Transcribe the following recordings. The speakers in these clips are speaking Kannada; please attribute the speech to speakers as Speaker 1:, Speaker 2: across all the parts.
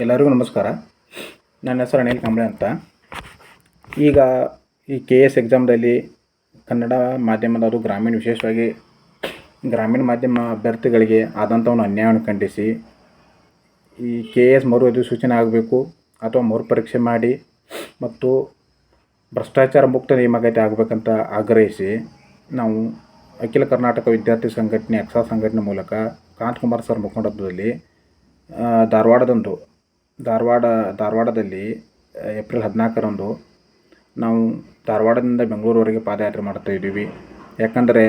Speaker 1: ಎಲ್ಲರಿಗೂ ನಮಸ್ಕಾರ. ನನ್ನ ಹೆಸರು ಅನಿಲ್ ಕಾಂಬ್ಳೆ ಅಂತ. ಈಗ ಈ KS ಎಕ್ಸಾಮ್ದಲ್ಲಿ ಕನ್ನಡ ಮಾಧ್ಯಮದವರು ವಿಶೇಷವಾಗಿ ಗ್ರಾಮೀಣ ಮಾಧ್ಯಮ ಅಭ್ಯರ್ಥಿಗಳಿಗೆ ಆದಂಥ ಒಂದು ಅನ್ಯಾಯವನ್ನು ಖಂಡಿಸಿ ಈ KS ಮರು ಅಧಿಸೂಚನೆ ಆಗಬೇಕು ಅಥವಾ ಮರುಪರೀಕ್ಷೆ ಮಾಡಿ ಮತ್ತು ಭ್ರಷ್ಟಾಚಾರ ಮುಕ್ತ ನೇಮಕಾತಿ ಆಗಬೇಕಂತ ಆಗ್ರಹಿಸಿ ನಾವು ಅಖಿಲ ಕರ್ನಾಟಕ ವಿದ್ಯಾರ್ಥಿ ಸಂಘಟನೆ ಅಕ್ಸಾ ಸಂಘಟನೆ ಮೂಲಕ ಕಾಂತಕುಮಾರ್ ಸರ್ ಮುಖಂಡತ್ವದಲ್ಲಿ ಧಾರವಾಡದಲ್ಲಿ ಏಪ್ರಿಲ್ 14ರಂದು ನಾವು ಧಾರವಾಡದಿಂದ ಬೆಂಗಳೂರುವರೆಗೆ ಪಾದಯಾತ್ರೆ ಮಾಡ್ತಾಯಿದ್ದೀವಿ. ಯಾಕಂದರೆ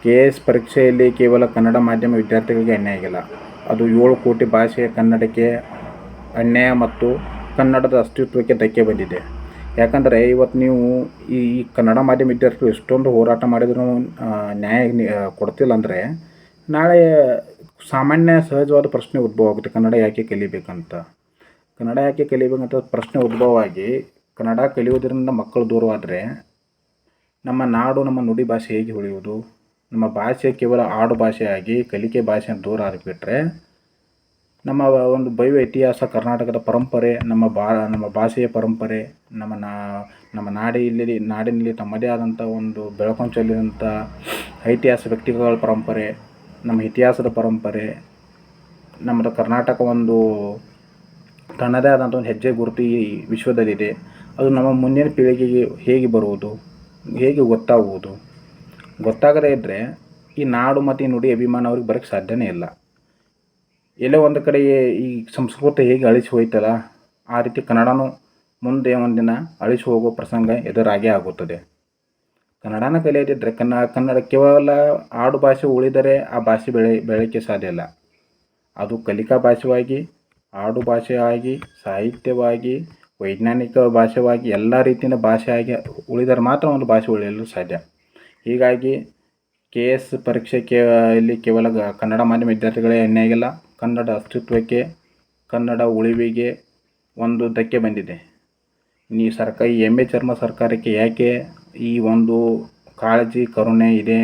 Speaker 1: KS ಪರೀಕ್ಷೆಯಲ್ಲಿ ಕೇವಲ ಕನ್ನಡ ಮಾಧ್ಯಮ ವಿದ್ಯಾರ್ಥಿಗಳಿಗೆ ಅನ್ಯಾಯ ಆಗಿಲ್ಲ, ಅದು 7 ಕೋಟಿ ಭಾಷೆಯ ಕನ್ನಡಕ್ಕೆ ಅನ್ಯಾಯ ಮತ್ತು ಕನ್ನಡದ ಅಸ್ತಿತ್ವಕ್ಕೆ ಧಕ್ಕೆ ಬಂದಿದೆ. ಯಾಕಂದರೆ ಇವತ್ತು ನೀವು ಈ ಕನ್ನಡ ಮಾಧ್ಯಮ ವಿದ್ಯಾರ್ಥಿಗಳು ಎಷ್ಟೊಂದು ಹೋರಾಟ ಮಾಡಿದರೂ ನ್ಯಾಯ ಕೊಡ್ತಿಲ್ಲ ಅಂದರೆ ನಾಳೆ ಸಾಮಾನ್ಯ ಸಹಜವಾದ ಪ್ರಶ್ನೆ ಉದ್ಭವ ಆಗುತ್ತೆ. ಕನ್ನಡ ಯಾಕೆ ಕಲಿಬೇಕಂತ ಪ್ರಶ್ನೆ ಉದ್ಭವ ಆಗಿ ಕನ್ನಡ ಕಲಿಯೋದರಿಂದ ಮಕ್ಕಳು ದೂರವಾದರೆ ನಮ್ಮ ನಾಡು, ನಮ್ಮ ನುಡಿ ಭಾಷೆ ಹೇಗೆ ಉಳಿಯುವುದು? ನಮ್ಮ ಭಾಷೆ ಕೇವಲ ಆಡು ಭಾಷೆಯಾಗಿ ಕಲಿಕೆ ಭಾಷೆ ದೂರ ಆಗಿಬಿಟ್ರೆ ನಮ್ಮ ಒಂದು ಭವ್ಯ ಇತಿಹಾಸ, ಕರ್ನಾಟಕದ ಪರಂಪರೆ, ನಮ್ಮ ಭಾಷೆಯ ಪರಂಪರೆ, ನಮ್ಮ ನಾಡಿನಲ್ಲಿ ತಮ್ಮದೇ ಆದಂಥ ಒಂದು ಬೆಳಕೊಂದು ಚೆಲ್ಲಿದಂಥ ಐತಿಹಾಸಿಕ ವ್ಯಕ್ತಿಗಳ ಪರಂಪರೆ, ನಮ್ಮ ಇತಿಹಾಸದ ಪರಂಪರೆ, ನಮ್ಮದು ಕರ್ನಾಟಕ ಒಂದು ತನ್ನದೇ ಆದಂಥ ಒಂದು ಹೆಜ್ಜೆ ಗುರುತು ಈ ವಿಶ್ವದಲ್ಲಿದೆ. ಅದು ನಮ್ಮ ಮುಂದಿನ ಪೀಳಿಗೆಗೆ ಹೇಗೆ ಬರುವುದು, ಹೇಗೆ ಗೊತ್ತಾಗದೇ ಇದ್ದರೆ ಈ ನಾಡು ಮತ್ತು ಈ ನುಡಿ ಅಭಿಮಾನ ಅವ್ರಿಗೆ ಬರೋಕ್ಕೆ ಸಾಧ್ಯನೇ ಇಲ್ಲ. ಎಲ್ಲೋ ಒಂದು ಕಡೆ ಈ ಸಂಸ್ಕೃತಿ ಹೇಗೆ ಅಳಿಸಿ ಹೋಯ್ತಲ್ಲ, ಆ ರೀತಿ ಕನ್ನಡನೂ ಮುಂದೆ ಒಂದಿನ ಅಳಿಸಿ ಹೋಗೋ ಪ್ರಸಂಗ ಎದುರಾಗೇ ಆಗುತ್ತದೆ. ಕನ್ನಡನ ಕಲಿಯದಿದ್ದರೆ ಕನ್ನಡ ಕೇವಲ ಆಡು ಭಾಷೆ ಉಳಿದರೆ ಆ ಭಾಷೆ ಬೆಳೀಲಿಕ್ಕೆ ಸಾಧ್ಯ ಇಲ್ಲ. ಅದು ಕಲಿಕಾ ಭಾಷೆಯಾಗಿ, ಆಡು ಭಾಷೆಯಾಗಿ, ಸಾಹಿತ್ಯವಾಗಿ, ವೈಜ್ಞಾನಿಕ ಭಾಷೆಯಾಗಿ ಎಲ್ಲ ರೀತಿಯ ಭಾಷೆಯಾಗಿ ಉಳಿದರೆ ಮಾತ್ರ ಒಂದು ಭಾಷೆ ಉಳಿಯಲು ಸಾಧ್ಯ. ಹೀಗಾಗಿ KS ಪರೀಕ್ಷೆಯಲ್ಲಿ ಕೇವಲ ಕನ್ನಡ ಮಾಧ್ಯಮ ವಿದ್ಯಾರ್ಥಿಗಳೇ ಅನ್ಯಾಯ ಆಗಿಲ್ಲ, ಕನ್ನಡ ಅಸ್ತಿತ್ವಕ್ಕೆ, ಕನ್ನಡ ಉಳಿವಿಗೆ ಒಂದು ಧಕ್ಕೆ ಬಂದಿದೆ. ಈ MA ಚರ್ಮ ಸರ್ಕಾರಕ್ಕೆ ಯಾಕೆ ಈ ಒಂದು ಕಾಳಜಿ, ಕರುಣೆ ಇದೆ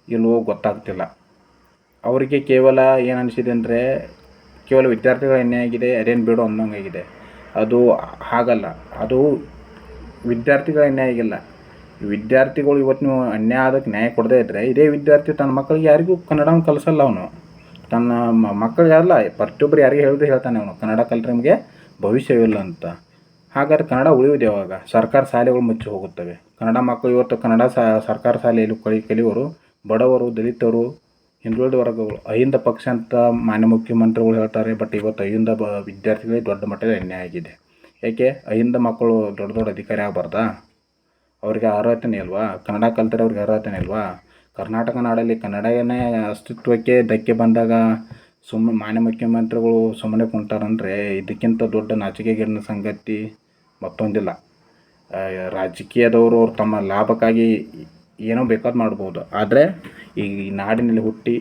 Speaker 1: ಇಲ್ವೋ ಗೊತ್ತಾಗ್ತಿಲ್ಲ. ಅವರಿಗೆ ಕೇವಲ ಏನು ಅನಿಸಿದೆ ಅಂದರೆ ಕೇವಲ ವಿದ್ಯಾರ್ಥಿಗಳ ಅನ್ಯಾಯ ಆಗಿದೆ, ಅದೇನು ಬಿಡು ಅನ್ನೋಂಗಾಗಿದೆ. ಅದು ಹಾಗಲ್ಲ, ಅದು ವಿದ್ಯಾರ್ಥಿಗಳ ಅನ್ಯಾಯ ಆಗಿಲ್ಲ. ವಿದ್ಯಾರ್ಥಿಗಳು ಇವತ್ತು ನೀವು ಅನ್ಯಾಯ ಆದಕ್ಕೆ ನ್ಯಾಯ ಕೊಡದೇ ಇದ್ದರೆ ಇದೇ ವಿದ್ಯಾರ್ಥಿ ತನ್ನ ಮಕ್ಕಳಿಗೆ ಯಾರಿಗೂ ಕನ್ನಡವನ್ನು ಕಲಿಸಲ್ಲ. ಅವನು ತನ್ನ ಮಕ್ಕಳಿಗೆ ಅಲ್ಲ, ಪ್ರತಿಯೊಬ್ಬರು ಯಾರಿಗೆ ಹೇಳ್ತಾನೆ ಅವನು ಕನ್ನಡ ಕಲಿತ್ರೆ ನಿಮಗೆ ಭವಿಷ್ಯವಿಲ್ಲ ಅಂತ. ಹಾಗಾದ್ರೆ ಕನ್ನಡ ಉಳಿಯುವುದು ಯಾವಾಗ? ಸರ್ಕಾರ ಶಾಲೆಗಳು ಮುಚ್ಚಿ ಹೋಗುತ್ತವೆ. ಕನ್ನಡ ಮಕ್ಕಳು ಇವತ್ತು ಕನ್ನಡ ಸರ್ಕಾರ ಶಾಲೆಯಲ್ಲಿ ಕಲಿಯೋರು ಬಡವರು, ದಲಿತರು, ಹಿಂದುಳಿದ ವರ್ಗಗಳು, ಅಹಿಂದ ಪಕ್ಷ ಅಂತ ಮಾನ್ಯ ಮುಖ್ಯಮಂತ್ರಿಗಳು ಹೇಳ್ತಾರೆ. ಬಟ್ ಇವತ್ತು ಅಹಿಂದ ವಿದ್ಯಾರ್ಥಿಗಳಿಗೆ ದೊಡ್ಡ ಮಟ್ಟದ ಅನ್ಯಾಯ ಆಗಿದೆ. ಯಾಕೆ? ಅಹಿಂದ ಮಕ್ಕಳು ದೊಡ್ಡ ಅಧಿಕಾರಿ ಆಗಬಾರ್ದಾ? ಅವ್ರಿಗೆ ಅರ್ಹತೆನೇ ಇಲ್ವಾ? ಕನ್ನಡ ಕಲ್ತರೆ ಅವ್ರಿಗೆ ಅರ್ಹತೆನೇ ಇಲ್ವಾ? ಕರ್ನಾಟಕ ನಾಡಲ್ಲಿ ಕನ್ನಡನೇ ಅಸ್ತಿತ್ವಕ್ಕೆ ಧಕ್ಕೆ ಬಂದಾಗ ಮಾನ್ಯ ಮುಖ್ಯಮಂತ್ರಿಗಳು ಸುಮ್ಮನೆ ಕುಂತಾರಂದರೆ ಇದಕ್ಕಿಂತ ದೊಡ್ಡ ನಾಚಿಕೆಗೇಡಿನ ಸಂಗತಿ ಮತ್ತೊಂದಿಲ್ಲ. ರಾಜಕೀಯದವರು ತಮ್ಮ ಲಾಭಕ್ಕಾಗಿ ಏನೋ ಬೇಕಾದ್ರು ಮಾಡ್ಬೋದು, ಆದರೆ ಈ ನಾಡಿನಲ್ಲಿ ಹುಟ್ಟಿ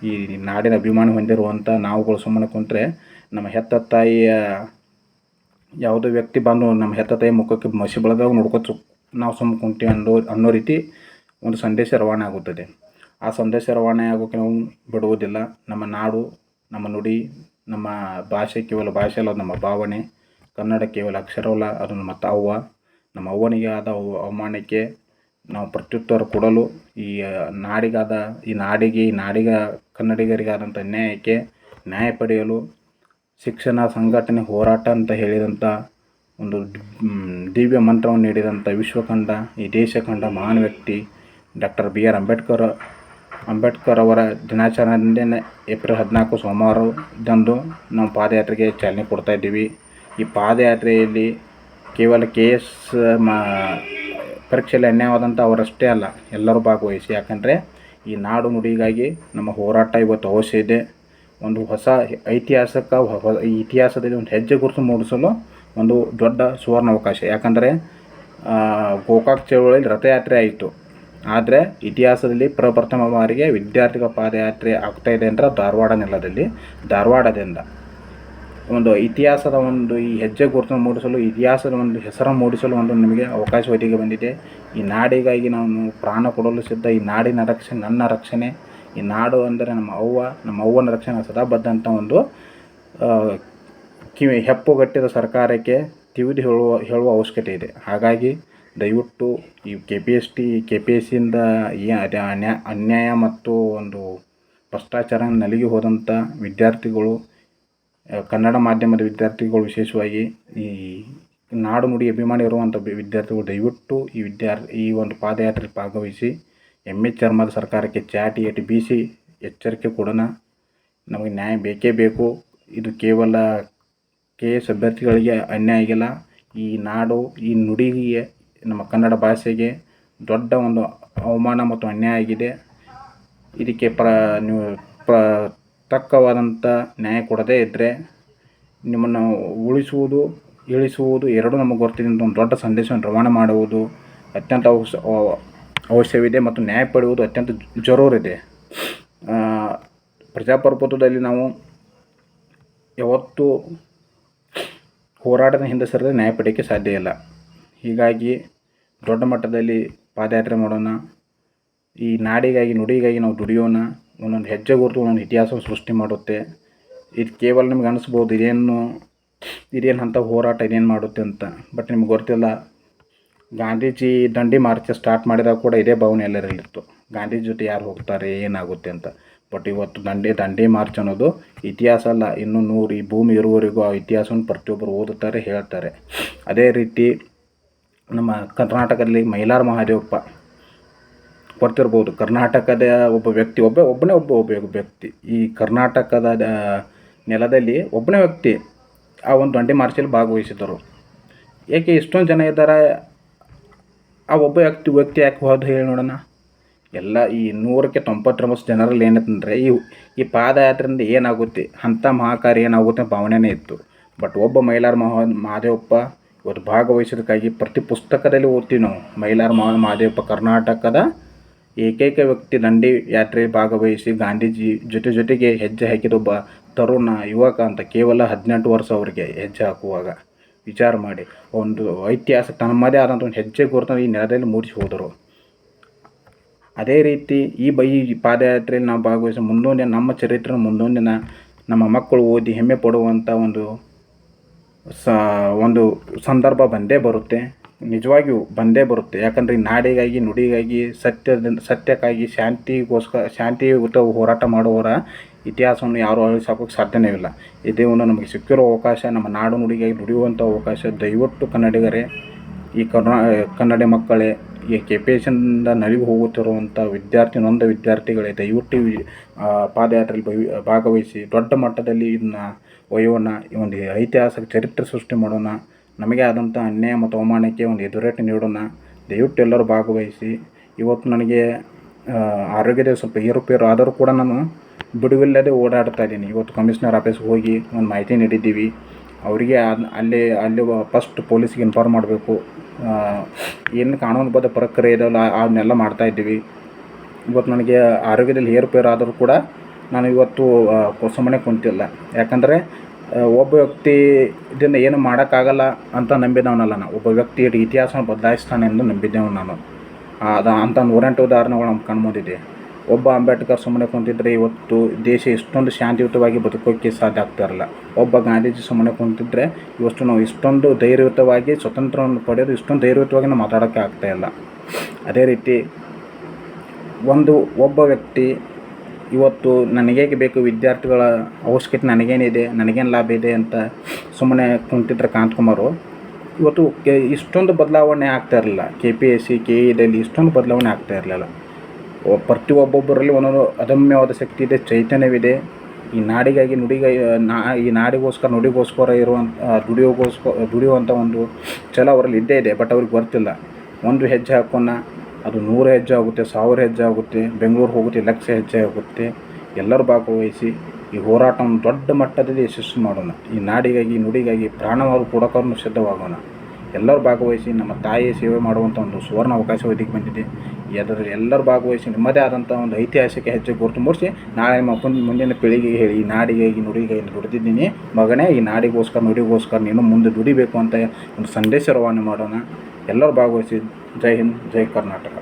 Speaker 1: ಈ ನಾಡಿನ ಅಭಿಮಾನ ಹೊಂದಿರುವಂಥ ನಾವುಗಳು ಸುಮ್ಮನೆ ಕುಂತರೆ ನಮ್ಮ ಹೆತ್ತ ತಾಯಿಯ ಯಾವುದೋ ವ್ಯಕ್ತಿ ಬಂದು ನಮ್ಮ ಹೆತ್ತ ತಾಯಿ ಮುಖಕ್ಕೆ ಮಸಿ ಬೆಳೆದಾಗ ನೋಡ್ಕೊತ ನಾವು ಸುಮ್ಮನೆ ಕುಂತೀವಿ ಅನ್ನೋ ರೀತಿ ಒಂದು ಸಂದೇಶ ರವಾನೆ ಆಗುತ್ತದೆ. ಆ ಸಂದೇಶ ರವಾನೆ ಆಗೋಕ್ಕೆ ನಾವು ಬಿಡುವುದಿಲ್ಲ. ನಮ್ಮ ನಾಡು, ನಮ್ಮ ನುಡಿ, ನಮ್ಮ ಭಾಷೆ ಕೇವಲ ಭಾಷೆ ಅಲ್ಲ, ನಮ್ಮ ಭಾವನೆ. ಕನ್ನಡ ಕೇವಲ ಅಕ್ಷರವಲ್ಲ, ಅದು ನಮ್ಮ ತಾವ್ವ. ನಮ್ಮ ಅವ್ವನಿಗೆ ಆದ ಅವಮಾನಕ್ಕೆ ನಾವು ಪ್ರತ್ಯುತ್ತರ ಕೊಡಲು ಈ ನಾಡಿಗೆ ಕನ್ನಡಿಗರಿಗಾದಂಥ ನ್ಯಾಯಕ್ಕೆ ನ್ಯಾಯ ಪಡೆಯಲು ಶಿಕ್ಷಣ ಸಂಘಟನೆ ಹೋರಾಟ ಅಂತ ಹೇಳಿದಂಥ ಒಂದು ದಿವ್ಯ ಮಂತ್ರವನ್ನು ನೀಡಿದಂಥ ವಿಶ್ವಕಂಡ, ಈ ದೇಶ ಕಂಡ ಮಹಾನ್ ವ್ಯಕ್ತಿ ಡಾಕ್ಟರ್ BR ಅಂಬೇಡ್ಕರ್ ಅವರ ದಿನಾಚರಣೆ ಏಪ್ರಿಲ್ 14 ಸೋಮವಾರದಂದು ನಾವು ಪಾದಯಾತ್ರೆಗೆ ಚಾಲನೆ ಕೊಡ್ತಾಯಿದ್ದೀವಿ. ಈ ಪಾದಯಾತ್ರೆಯಲ್ಲಿ ಕೇವಲ KS ಪರೀಕ್ಷೆಯಲ್ಲಿ ಅನ್ಯಾಯವಾದಂಥ ಅವರಷ್ಟೇ ಅಲ್ಲ, ಎಲ್ಲರೂ ಭಾಗವಹಿಸಿ. ಯಾಕಂದರೆ ಈ ನಾಡು ನುಡಿಗಾಗಿ ನಮ್ಮ ಹೋರಾಟ ಇವತ್ತು ಅವಶ್ಯ ಇದೆ. ಒಂದು ಹೊಸ ಇತಿಹಾಸದಲ್ಲಿ ಒಂದು ಹೆಜ್ಜೆ ಗುರುತು ಮೂಡಿಸಲು ಒಂದು ದೊಡ್ಡ ಸುವರ್ಣ ಅವಕಾಶ. ಯಾಕಂದರೆ ಗೋಕಾಕ್ ಚಳವಳಿಯಲ್ಲಿ ರಥಯಾತ್ರೆ ಆಯಿತು, ಆದರೆ ಇತಿಹಾಸದಲ್ಲಿ ಪ್ರಪ್ರಥಮ ಬಾರಿಗೆ ವಿದ್ಯಾರ್ಥಿಗಳ ಪಾದಯಾತ್ರೆ ಆಗ್ತಾಯಿದೆ ಅಂದರೆ ಧಾರವಾಡ ನೆಲದಲ್ಲಿ, ಧಾರವಾಡದಿಂದ ಒಂದು ಇತಿಹಾಸದ ಒಂದು ಈ ಹೆಜ್ಜೆ ಗುರುತನ್ನು ಮೂಡಿಸಲು, ಇತಿಹಾಸದ ಒಂದು ಹೆಸರನ್ನು ಮೂಡಿಸಲು ಒಂದು ನಮಗೆ ಅವಕಾಶ ಒದಗಿ ಬಂದಿದೆ. ಈ ನಾಡಿಗಾಗಿ ನಾವು ಪ್ರಾಣ ಕೊಡಲು ಸಿದ್ಧ. ಈ ನಾಡಿನ ರಕ್ಷಣೆ ನನ್ನ ರಕ್ಷಣೆ. ಈ ನಾಡು ಅಂದರೆ ನಮ್ಮ ಅವ್ವನ ರಕ್ಷಣೆ ಸದಾ ಬದ್ಧ ಅಂತ ಒಂದು ಹೆಪ್ಪುಗಟ್ಟಿದ ಸರ್ಕಾರಕ್ಕೆ ತಿವಿದು ಹೇಳುವ ಅವಶ್ಯಕತೆ ಇದೆ. ಹಾಗಾಗಿ ದಯವಿಟ್ಟು ಈ KPSC ಅನ್ಯಾಯ ಮತ್ತು ಒಂದು ಭ್ರಷ್ಟಾಚಾರ ನಲಿಗೆ ಹೋದಂಥ ವಿದ್ಯಾರ್ಥಿಗಳು, ಕನ್ನಡ ಮಾಧ್ಯಮದ ವಿದ್ಯಾರ್ಥಿಗಳು, ವಿಶೇಷವಾಗಿ ಈ ನಾಡು ನುಡಿ ಅಭಿಮಾನಿ ಇರುವಂಥ ವಿದ್ಯಾರ್ಥಿಗಳು ದಯವಿಟ್ಟು ಈ ಒಂದು ಪಾದಯಾತ್ರೆಯಲ್ಲಿ ಭಾಗವಹಿಸಿ ಚರ್ಮದ ಸರ್ಕಾರಕ್ಕೆ ಚಾಟಿ ಏಟಿ ಬೀಸಿ ಎಚ್ಚರಿಕೆ ಕೊಡೋಣ. ನಮಗೆ ನ್ಯಾಯ ಬೇಕೇ ಬೇಕು. ಇದು ಕೇವಲ KS ಅಭ್ಯರ್ಥಿಗಳಿಗೆ ಅನ್ಯಾಯ ಆಗಿಲ್ಲ. ಈ ನಾಡು, ಈ ನುಡಿಗೆ, ನಮ್ಮ ಕನ್ನಡ ಭಾಷೆಗೆ ದೊಡ್ಡ ಒಂದು ಅವಮಾನ ಮತ್ತು ಅನ್ಯಾಯ ಆಗಿದೆ. ಇದಕ್ಕೆ ನೀವು ತಕ್ಕವಾದಂಥ ನ್ಯಾಯ ಕೊಡದೇ ಇದ್ದರೆ ನಿಮ್ಮನ್ನು ಉಳಿಸುವುದು, ಇಳಿಸುವುದು ಎರಡೂ ನಮಗೆ ಗೊತ್ತಿದೆ ಅಂತ ಒಂದು ದೊಡ್ಡ ಸಂದೇಶವನ್ನು ರವಾನೆ ಮಾಡುವುದು ಅತ್ಯಂತ ಅವಶ್ಯವಿದೆ ಮತ್ತು ನ್ಯಾಯ ಪಡೆಯುವುದು ಅತ್ಯಂತ ಜರೂರಿದೆ. ಪ್ರಜಾಪ್ರಭುತ್ವದಲ್ಲಿ ನಾವು ಯಾವತ್ತೂ ಹೋರಾಟದ ಹಿಂದೆ ಸರಿದ ನ್ಯಾಯ ಪಡೆಯೋಕ್ಕೆ ಸಾಧ್ಯ ಇಲ್ಲ. ಹೀಗಾಗಿ ದೊಡ್ಡ ಮಟ್ಟದಲ್ಲಿ ಪಾದಯಾತ್ರೆ ಮಾಡೋಣ. ಈ ನಾಡಿಗಾಗಿ, ನುಡಿಗಾಗಿ ನಾವು ದುಡಿಯೋಣ. ಒಂದೊಂದು ಹೆಜ್ಜೆ ಗುರುತು ಒಂದೊಂದು ಇತಿಹಾಸವನ್ನು ಸೃಷ್ಟಿ ಮಾಡುತ್ತೆ. ಇದು ಕೇವಲ ನಿಮ್ಗೆ ಅನಿಸ್ಬೋದು ಇದೇನು ಅಂಥ ಹೋರಾಟ ಇದೇನು ಮಾಡುತ್ತೆ ಅಂತ. ಬಟ್ ನಿಮ್ಗೆ ಗೊತ್ತಿಲ್ಲ, ಗಾಂಧೀಜಿ ದಂಡಿ ಮಾರ್ಚ್ ಸ್ಟಾರ್ಟ್ ಮಾಡಿದಾಗ ಕೂಡ ಇದೇ ಭಾವನೆ ಎಲ್ಲರಲ್ಲಿತ್ತು. ಗಾಂಧೀಜಿ ಜೊತೆ ಯಾರು ಹೋಗ್ತಾರೆ, ಏನಾಗುತ್ತೆ ಅಂತ. ಬಟ್ ಇವತ್ತು ದಂಡಿ ಮಾರ್ಚ್ ಅನ್ನೋದು ಇತಿಹಾಸ ಅಲ್ಲ. ಇನ್ನೂ ಈ ಭೂಮಿ ಇರುವವರೆಗೂ ಆ ಇತಿಹಾಸವನ್ನು ಪ್ರತಿಯೊಬ್ಬರು ಓದುತ್ತಾರೆ, ಹೇಳ್ತಾರೆ. ಅದೇ ರೀತಿ ನಮ್ಮ ಕರ್ನಾಟಕದಲ್ಲಿ ಮೈಲಾರ ಮಹಾದೇವಪ್ಪ ಗೊತ್ತಿರ್ಬೋದು. ಕರ್ನಾಟಕದ ಒಬ್ಬ ವ್ಯಕ್ತಿ, ಒಬ್ಬನೇ ವ್ಯಕ್ತಿ ಈ ಕರ್ನಾಟಕದ ನೆಲದಲ್ಲಿ ಒಬ್ಬನೇ ವ್ಯಕ್ತಿ ಆ ಒಂದು ದಂಡಿ ಮಾರ್ಚಲ್ಲಿ ಭಾಗವಹಿಸಿದ್ದರು. ಏಕೆ ಇಷ್ಟೊಂದು ಜನ ಇದ್ದಾರೆ, ಆ ಒಬ್ಬ ವ್ಯಕ್ತಿ ಯಾಕೆ ಹೋದ ಹೇಳಿ ನೋಡೋಣ. ಎಲ್ಲ ಈ 100ಕ್ಕೆ 99 ಜನರಲ್ಲಿ ಏನಂತಂದರೆ ಈ ಪಾದಯಾತ್ರೆಯಿಂದ ಏನಾಗುತ್ತೆ, ಅಂಥ ಮಹಾಕಾರ್ಯ ಏನಾಗುತ್ತೆ ಭಾವನೆನೇ ಇತ್ತು. ಬಟ್ ಒಬ್ಬ ಮೈಲಾರ ಮಹಾದೇವಪ್ಪ ಇವತ್ತು ಭಾಗವಹಿಸೋದಕ್ಕಾಗಿ ಪ್ರತಿ ಪುಸ್ತಕದಲ್ಲಿ ಓದ್ತೀವಿ ನಾವು. ಮೈಲಾರ ಮಹಾದೇವಪ್ಪ ಕರ್ನಾಟಕದ ಏಕೈಕ ವ್ಯಕ್ತಿ ದಂಡಿ ಯಾತ್ರೆ ಭಾಗವಹಿಸಿ ಗಾಂಧೀಜಿ ಜೊತೆಗೆ ಹೆಜ್ಜೆ ಹಾಕಿದ ಒಬ್ಬ ತರುಣ ಯುವಕ ಅಂತ. ಕೇವಲ 18 ವರ್ಷ ಅವರಿಗೆ ಹೆಜ್ಜೆ ಹಾಕುವಾಗ ವಿಚಾರ ಮಾಡಿ. ಒಂದು ಐತಿಹಾಸಿಕ ತಮ್ಮದೇ ಆದಂಥ ಒಂದು ಹೆಜ್ಜೆ ಗುರುತನ್ನು ಈ ನೆಲದಲ್ಲಿ ಮೂಡಿಸಿ ಹೋದರು. ಅದೇ ರೀತಿ ಈ ಪಾದಯಾತ್ರೆಯಲ್ಲಿ ನಾವು ಭಾಗವಹಿಸಿ ಮುಂದೊಂದು ದಿನ ನಮ್ಮ ಚರಿತ್ರೆ ಮುಂದೊಂದು ದಿನ ನಮ್ಮ ಮಕ್ಕಳು ಓದಿ ಹೆಮ್ಮೆ ಪಡುವಂಥ ಒಂದು ಸಂದರ್ಭ ಬಂದೇ ಬರುತ್ತೆ. ನಿಜವಾಗಿಯೂ ಬಂದೇ ಬರುತ್ತೆ. ಯಾಕಂದರೆ ಈ ನಾಡಿಗಾಗಿ, ನುಡಿಗಾಗಿ, ಸತ್ಯಕ್ಕಾಗಿ, ಶಾಂತಿಯುತ ಹೋರಾಟ ಮಾಡುವವರ ಇತಿಹಾಸವನ್ನು ಯಾರೂ ಅಳಿಸೋಕ್ಕೆ ಸಾಧ್ಯನೇ ಇಲ್ಲ. ಇದೇ ಒಂದು ನಮಗೆ ಸಿಕ್ಕಿರೋ ಅವಕಾಶ, ನಮ್ಮ ನಾಡು ನುಡಿಗಾಗಿ ದುಡಿಯುವಂಥ ಅವಕಾಶ. ದಯವಿಟ್ಟು ಕನ್ನಡಿಗರೇ, ಈ ಕನ್ನಡ ಮಕ್ಕಳೇ, ಈ KPSCಯಿಂದ ನಲಿಗೆ ಹೋಗುತ್ತಿರುವಂಥ ನೊಂದ ವಿದ್ಯಾರ್ಥಿಗಳೇ, ದಯವಿಟ್ಟು ಪಾದಯಾತ್ರೆಯಲ್ಲಿ ಭಾಗವಹಿಸಿ ದೊಡ್ಡ ಮಟ್ಟದಲ್ಲಿ ಇದನ್ನು ಒಯ್ಯೋಣ. ಈ ಒಂದು ಐತಿಹಾಸಿಕ ಚರಿತ್ರೆ ಸೃಷ್ಟಿ ಮಾಡೋಣ. ನಮಗೆ ಆದಂಥ ಅನ್ಯಾಯ ಮತ್ತು ಅವಮಾನಕ್ಕೆ ಒಂದು ಎದುರೇಟು ನೀಡೋಣ. ದಯವಿಟ್ಟು ಎಲ್ಲರೂ ಭಾಗವಹಿಸಿ. ಇವತ್ತು ನನಗೆ ಆರೋಗ್ಯದ ಸ್ವಲ್ಪ ಏರುಪೇರು ಆದರೂ ಕೂಡ ನಾನು ಬಿಡುವಿಲ್ಲದೆ ಓಡಾಡ್ತಾ ಇದ್ದೀನಿ. ಇವತ್ತು ಕಮಿಷನರ್ ಆಫೀಸ್ಗೆ ಹೋಗಿ ಒಂದು ಮಾಹಿತಿ ನೀಡಿದ್ದೀವಿ. ಅವರಿಗೆ ಅಲ್ಲಿ ಫಸ್ಟ್ ಪೊಲೀಸಿಗೆ ಇನ್ಫಾರ್ಮ್ ಮಾಡಬೇಕು. ಏನು ಕಾನೂನುಬದ್ಧ ಪ್ರಕ್ರಿಯೆ ಇದೆಯಲ್ಲ ಅವನ್ನೆಲ್ಲ ಮಾಡ್ತಾಯಿದ್ದೀವಿ. ಇವತ್ತು ನನಗೆ ಆರೋಗ್ಯದಲ್ಲಿ ಏರುಪೇರು ಆದರೂ ಕೂಡ ನಾನು ಇವತ್ತು ಸುಮ್ಮನೆ ಕುಂತಿಲ್ಲ. ಯಾಕಂದರೆ ಒಬ್ಬ ವ್ಯಕ್ತಿ ಇದನ್ನು ಏನು ಮಾಡೋಕ್ಕಾಗಲ್ಲ ಅಂತ ನಂಬಿದವನಲ್ಲ ನಾನು. ಒಬ್ಬ ವ್ಯಕ್ತಿ ಇತಿಹಾಸವನ್ನು ಬದಲಾಯಿಸ್ತಾನೆ ಎಂದು ನಂಬಿದ್ದೆವು ನಾನು. ಅಂಥ 108 ಉದಾಹರಣೆಗಳು ನಮ್ಮ ಕಣ್ಮುಂದಿದೆ. ಒಬ್ಬ ಅಂಬೇಡ್ಕರ್ ಸುಮ್ಮನೆ ಕುಂತಿದ್ರೆ ಇವತ್ತು ದೇಶ ಇಷ್ಟೊಂದು ಶಾಂತಿಯುತವಾಗಿ ಬದುಕೋಕ್ಕೆ ಸಾಧ್ಯ ಆಗ್ತಾ ಇರಲ್ಲ. ಒಬ್ಬ ಗಾಂಧೀಜಿ ಸುಮ್ಮನೆ ಕುಂತಿದ್ರೆ ಇವತ್ತು ನಾವು ಇಷ್ಟೊಂದು ಧೈರ್ಯಯುತವಾಗಿ ಸ್ವತಂತ್ರವನ್ನು ಪಡೆಯೋದು, ಇಷ್ಟೊಂದು ಧೈರ್ಯಯುತವಾಗಿ ನಾವು ಮಾತಾಡೋಕ್ಕೆ ಆಗ್ತಾಯಿಲ್ಲ. ಅದೇ ರೀತಿ ಒಬ್ಬ ವ್ಯಕ್ತಿ ಇವತ್ತು ನನಗೇಕೆ ಬೇಕು, ವಿದ್ಯಾರ್ಥಿಗಳ ಅವಶ್ಯಕತೆ ನನಗೇನಿದೆ, ನನಗೇನು ಲಾಭ ಇದೆ ಅಂತ ಸುಮ್ಮನೆ ಕುಂತಿದ್ರೆ ಕಾಂತಕುಮಾರು ಇವತ್ತು ಇಷ್ಟೊಂದು ಬದಲಾವಣೆ ಆಗ್ತಾ ಇರಲಿಲ್ಲ. KPSC KEದಲ್ಲಿ ಇಷ್ಟೊಂದು ಬದಲಾವಣೆ ಆಗ್ತಾ ಇರಲಿಲ್ಲ. ಒಬ್ಬೊಬ್ಬರಲ್ಲಿ ಒಂದೊಂದು ಅದಮ್ಯವಾದ ಶಕ್ತಿ ಇದೆ, ಚೈತನ್ಯವಿದೆ. ಈ ನಾಡಿಗಾಗಿ, ಈ ನಾಡಿಗೋಸ್ಕರ, ನುಡಿಗೋಸ್ಕರ ದುಡಿಯುವಂಥ ಒಂದು ಛಲ ಅವರಲ್ಲಿ ಇದ್ದೇ ಇದೆ. ಬಟ್ ಅವ್ರಿಗೆ ಗೊತ್ತಿಲ್ಲ. ಒಂದು ಹೆಜ್ಜೆ ಹಾಕೋಣ, ಅದು 100 ಹೆಜ್ಜೆ ಆಗುತ್ತೆ, 1000 ಹೆಜ್ಜೆ ಆಗುತ್ತೆ, ಬೆಂಗಳೂರು ಹೋಗುತ್ತೆ, 1,00,000 ಹೆಜ್ಜೆ ಆಗುತ್ತೆ. ಎಲ್ಲರೂ ಭಾಗವಹಿಸಿ ಈ ಹೋರಾಟವನ್ನು ದೊಡ್ಡ ಮಟ್ಟದಲ್ಲಿ ಯಶಸ್ವಿ ಮಾಡೋಣ. ಈ ನಾಡಿಗಾಗಿ, ನುಡಿಗಾಗಿ ಪ್ರಾಣವಾದ ಕೊಡೋಕ್ಕೂ ಸಿದ್ಧವಾಗೋಣ. ಎಲ್ಲರೂ ಭಾಗವಹಿಸಿ ನಮ್ಮ ತಾಯಿಯ ಸೇವೆ ಮಾಡುವಂಥ ಒಂದು ಸುವರ್ಣ ಅವಕಾಶ ಒದಗಿ ಬಂದಿದೆ. ಅದರಲ್ಲಿ ಎಲ್ಲರೂ ಭಾಗವಹಿಸಿ ನಿಮ್ಮದೇ ಆದಂಥ ಒಂದು ಐತಿಹಾಸಿಕ ಹೆಜ್ಜೆ ಗುರುತು ಮೂಡಿಸಿ ನಾಳೆ ಮುಂದಿನ ಪೀಳಿಗೆಗೆ ಹೇಳಿ, ಈ ನಾಡಿಗಾಗಿ, ನುಡಿಗಾಗಿ ದುಡಿದಿದ್ದೀನಿ ಮಗನೇ, ಈ ನಾಡಿಗೋಸ್ಕರ, ನುಡಿಗೋಸ್ಕರ ನೀನು ಮುಂದೆ ದುಡಿಬೇಕು ಅಂತ ಒಂದು ಸಂದೇಶ ರವಾನೆ ಮಾಡೋಣ. ಎಲ್ಲರೂ ಭಾಗವಹಿಸಿ. ಜೈ ಹಿಂದ್, ಜೈ ಕರ್ನಾಟಕ.